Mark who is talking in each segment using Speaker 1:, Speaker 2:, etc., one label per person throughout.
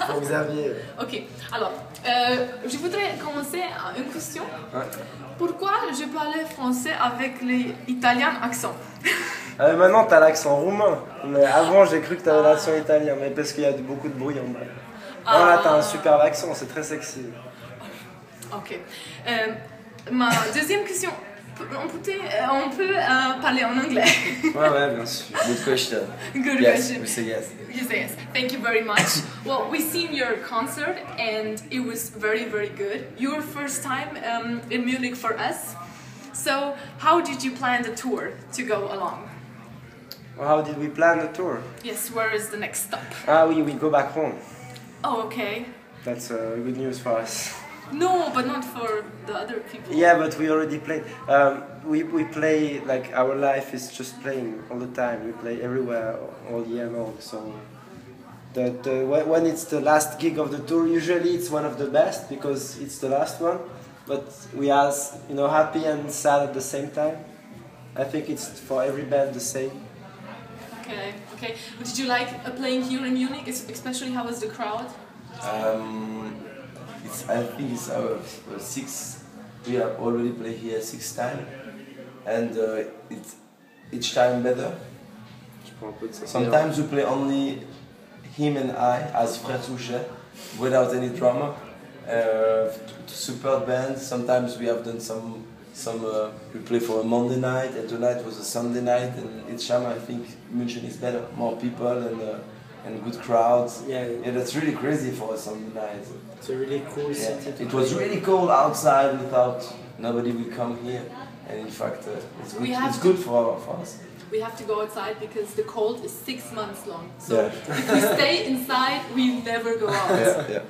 Speaker 1: Pour Xavier.
Speaker 2: Ok, alors, je voudrais commencer à une question.
Speaker 1: Ouais.
Speaker 2: Pourquoi je parlais français avec l'italien accent?
Speaker 1: Maintenant, t'as l'accent roumain. Mais avant, j'ai cru que t'avais l'accent italien. Mais parce qu'il y a beaucoup de bruit en bas. Non, là, t'as un superbe accent, c'est très sexy.
Speaker 2: Ok. Ma deuxième question. On peut parler en anglais.
Speaker 1: Ouais, bien sûr.
Speaker 3: Good question.
Speaker 2: Good
Speaker 3: Yes,
Speaker 2: question.
Speaker 3: we say yes.
Speaker 2: You say yes. Thank you very much. Well, we seen your concert and it was very, very good. Your first time in Munich for us. So, how did you plan the tour to go along?
Speaker 1: Well, how did we plan the tour?
Speaker 2: Yes, where is the next stop?
Speaker 1: We go back home.
Speaker 2: Oh, okay.
Speaker 1: That's good news for us.
Speaker 2: No, but not for the other people.
Speaker 1: Yeah, but we already played. We play, like, our life is just playing all the time. We play everywhere all year long. So when it's the last gig of the tour, usually it's one of the best because it's the last one. But we are, happy and sad at the same time. I think it's for every band the same.
Speaker 2: Okay, okay. But did you like playing here in Munich? Especially, how was the crowd?
Speaker 3: I think it's our sixth. We have already played here 6 times, and it's each time better. Sometimes we play only him and I as frères touchés, without any drummer. Super band. Sometimes we have done some. We play for a Monday night, and tonight was a Sunday night. And each time I think München is better, more people and good crowds.
Speaker 1: Yeah,
Speaker 3: that's really crazy for a Sunday night.
Speaker 1: It's a really cool city.
Speaker 3: It was really cold outside. We thought nobody will come here, and in fact, it's good. It's good for us.
Speaker 2: We have to go outside because the cold is 6 months long. So
Speaker 3: Yeah.
Speaker 2: if we stay inside, we never go out.
Speaker 3: Yeah.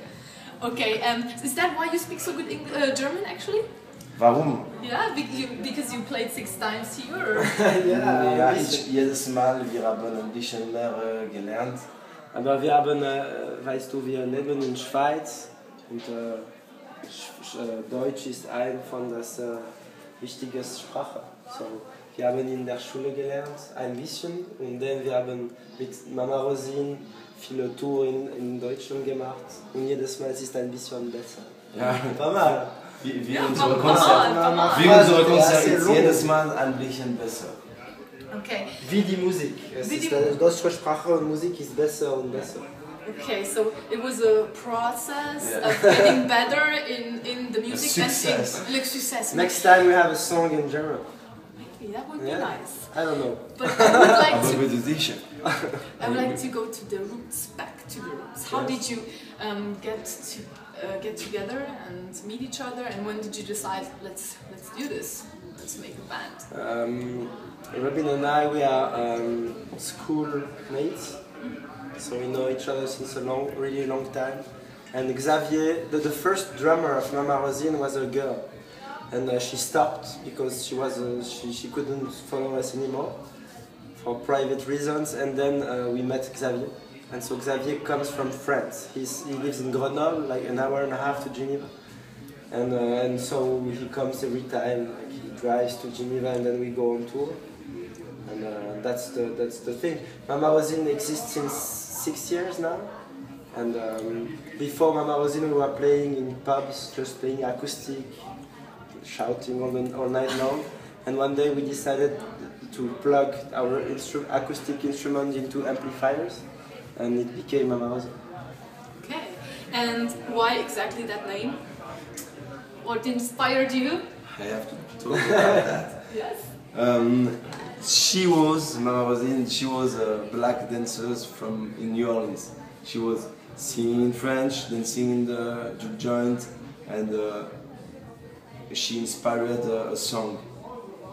Speaker 2: Okay, is that why you speak so good German actually?
Speaker 3: Warum?
Speaker 2: Yeah, because you played 6 times here? Or?
Speaker 1: Ja,
Speaker 3: jedes Mal wir haben ein bisschen mehr gelernt.
Speaker 1: Aber wir haben, weißt du, wir leben in Schweiz und Deutsch ist eine von das wichtigen Sprachen. So, wir haben in der Schule gelernt, ein bisschen, und dann wir haben mit Mama Rosin viele Touren in Deutschland gemacht und jedes Mal ist es ein bisschen besser.
Speaker 3: Ja,
Speaker 1: Mama!
Speaker 3: Wie unsere Konzerte ist jedes Mal ein bisschen besser.
Speaker 2: Okay.
Speaker 1: Wie die Musik. Deutsche Sprache und Musik ist besser und besser.
Speaker 2: Okay, so it was a process of getting better in the music
Speaker 3: Success.
Speaker 2: and in success.
Speaker 1: Next time we have a song in German.
Speaker 2: Maybe that would be nice.
Speaker 1: I don't know.
Speaker 2: But I would like
Speaker 3: Aber
Speaker 2: to.
Speaker 3: with the t-shirt.
Speaker 2: I would like to go to the roots, back to the roots. How did you get together and meet each other? And when did you decide let's do this? Let's make a band.
Speaker 1: Robin and I, we are school mates, so we know each other since a really long time. And Xavier, the first drummer of Mama Rosin was a girl, and she stopped because she couldn't follow us anymore for private reasons. And then we met Xavier, and so Xavier comes from France. He lives in Grenoble, like an hour and a half to Geneva, and so he comes every time. Like, he drives to Geneva, and then we go on tour. And that's the thing. Mama Rosin exists since 6 years now, and before Mama Rosin we were playing in pubs, just playing acoustic, shouting all night long. And one day we decided to plug our acoustic instrument into amplifiers, and it became Mama Rosin.
Speaker 2: Okay, and why exactly that name? What inspired you?
Speaker 3: I have to talk about that.
Speaker 2: Yes.
Speaker 3: Mama Rosin, she was a black dancer in New Orleans. She was singing in French, then singing the juke joint, and she inspired a song.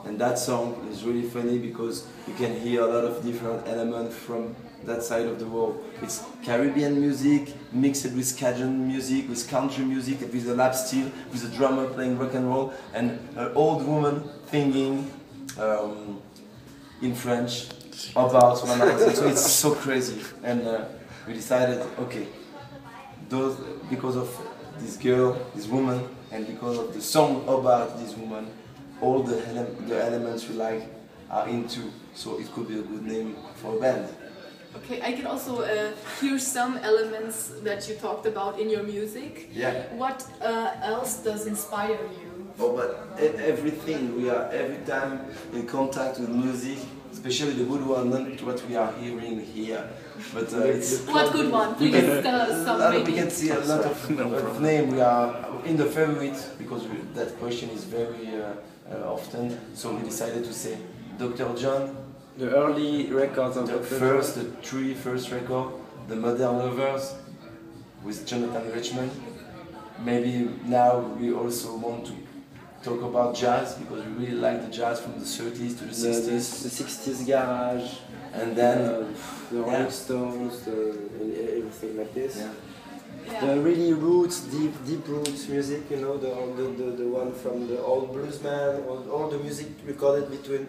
Speaker 3: And that song is really funny because you can hear a lot of different elements from that side of the world. It's Caribbean music mixed with Cajun music, with country music, with a lap steel, with a drummer playing rock and roll, and an old woman singing in French about Mama Rosin. So it's so crazy, and we decided, okay, because of this girl, this woman, and because of the song about this woman, all the elements we like are into, so it could be a good name for a band.
Speaker 2: Okay, I can also hear some elements that you talked about in your music.
Speaker 3: Yeah.
Speaker 2: What else does inspire you?
Speaker 3: Oh, but everything, we are every time in contact with music, especially the good one, not what we are hearing here. But it's
Speaker 2: What good one? Please tell us some maybe.
Speaker 3: we can see a lot of name. We are in the favorite because that question is very often. So we decided to say Dr. John.
Speaker 1: The early records of
Speaker 3: The three first record, The Modern Lovers with Jonathan Richman. Maybe now we also want to talk about jazz because we really like the jazz from the 30s to the 60s.
Speaker 1: The 60s garage,
Speaker 3: And then
Speaker 1: the Rolling Stones, and everything like this.
Speaker 3: Yeah.
Speaker 2: Yeah.
Speaker 1: The really roots, deep roots music, you know, the one from the old blues band, all the music recorded between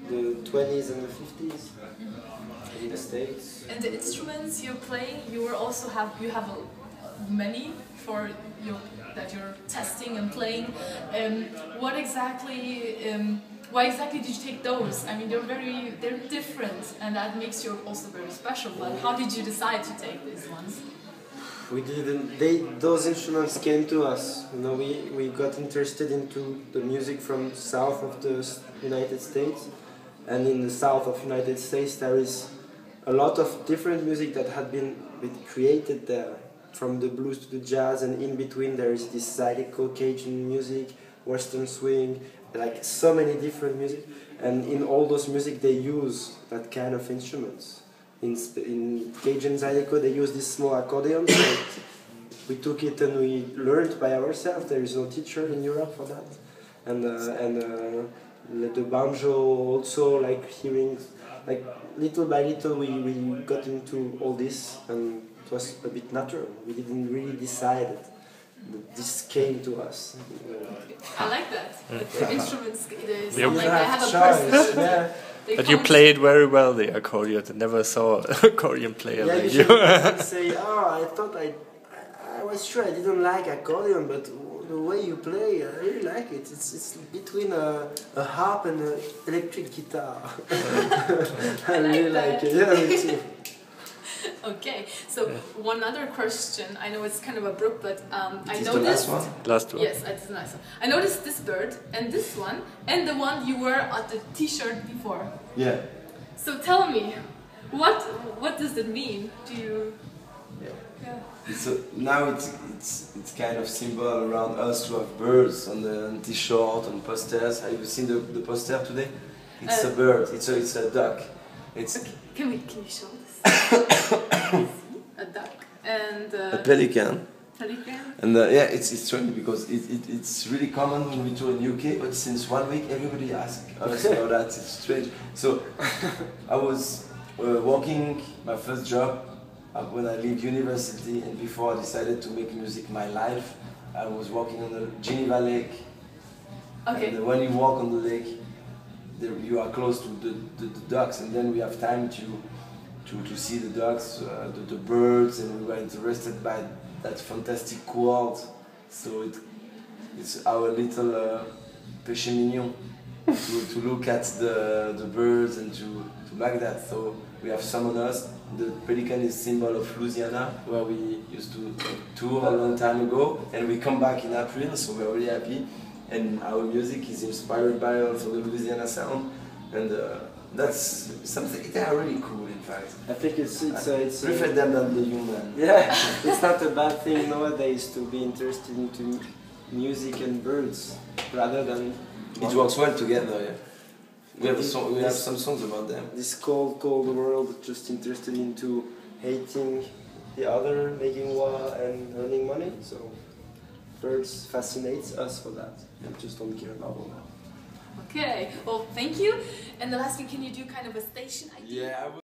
Speaker 1: the 20s and the 50s in the States.
Speaker 2: And the instruments you're playing, you have many for that you're testing and playing. Why exactly did you take those? I mean, they're different, and that makes you also very special. But how did you decide to take these ones?
Speaker 1: We didn't. Those instruments came to us. You know, we got interested into the music from south of the United States, and in the south of United States there is a lot of different music that had been created there, from the blues to the jazz, and in between there is this Zydeco Cajun music, Western swing, like so many different music, and in all those music they use that kind of instruments. In Cajun Zydeco they use this small accordion, so we took it and we learned by ourselves. There is no teacher in Europe for that, and the banjo also, like hearing, like little by little we got into all this, and it was a bit natural. We didn't really decide it. This came to us.
Speaker 2: I like that. The instruments, they sound
Speaker 1: You
Speaker 2: like they have a
Speaker 1: choice.
Speaker 2: person.
Speaker 1: Yeah.
Speaker 2: They
Speaker 4: But you
Speaker 2: can't-
Speaker 4: played very well the accordion. I never saw an accordion player
Speaker 1: Yeah,
Speaker 4: like
Speaker 1: you
Speaker 4: you.
Speaker 1: should say, oh, I thought I was sure I didn't like accordion, but the way you play, I really like it. It's between a harp and an electric guitar. I really like it. Yeah, me too.
Speaker 2: Okay, so one other question. I know it's kind of abrupt, but I
Speaker 3: Is the
Speaker 2: noticed.
Speaker 3: last one?
Speaker 4: Last one.
Speaker 2: Yes, it's nice. I noticed this bird and this one and the one you were at the T-shirt before.
Speaker 3: Yeah.
Speaker 2: So tell me, what does it mean? Do you? Yeah.
Speaker 3: Now it's kind of symbol around us to have birds on the T-shirt, on posters. Have you seen the poster today? It's a bird. It's a duck. It's
Speaker 2: Okay. Can you show this? A duck and
Speaker 3: a pelican.
Speaker 2: pelican.
Speaker 3: And yeah, it's strange because it's really common when we tour in UK, but since 1 week everybody asks us about that. It's strange. So I was working my first job when I leave university, and before I decided to make music my life, I was walking on the Geneva Lake.
Speaker 2: Okay.
Speaker 3: And when you walk on the lake, you are close to the ducks, and then we have time to see the ducks, the birds, and we were interested by that fantastic quad. So it's our little péché mignon to look at the birds and to like that. So we have some on us. The pelican is symbol of Louisiana, where we used to tour a long time ago, and we come back in April, so we're really happy. And our music is inspired by also the Louisiana sound, and that's something they are really cool. In fact,
Speaker 1: I think it's
Speaker 3: prefer them than the human.
Speaker 1: Yeah, it's not a bad thing nowadays to be interested into music and birds rather than.
Speaker 3: It works well together. Yeah. We have some songs about them.
Speaker 1: This cold world, just interested into hating the other, making war and earning money. So birds fascinates us for that. We just don't care about them.
Speaker 2: Okay. Well, thank you. And the last thing, can you do kind of a station idea?
Speaker 3: Yeah.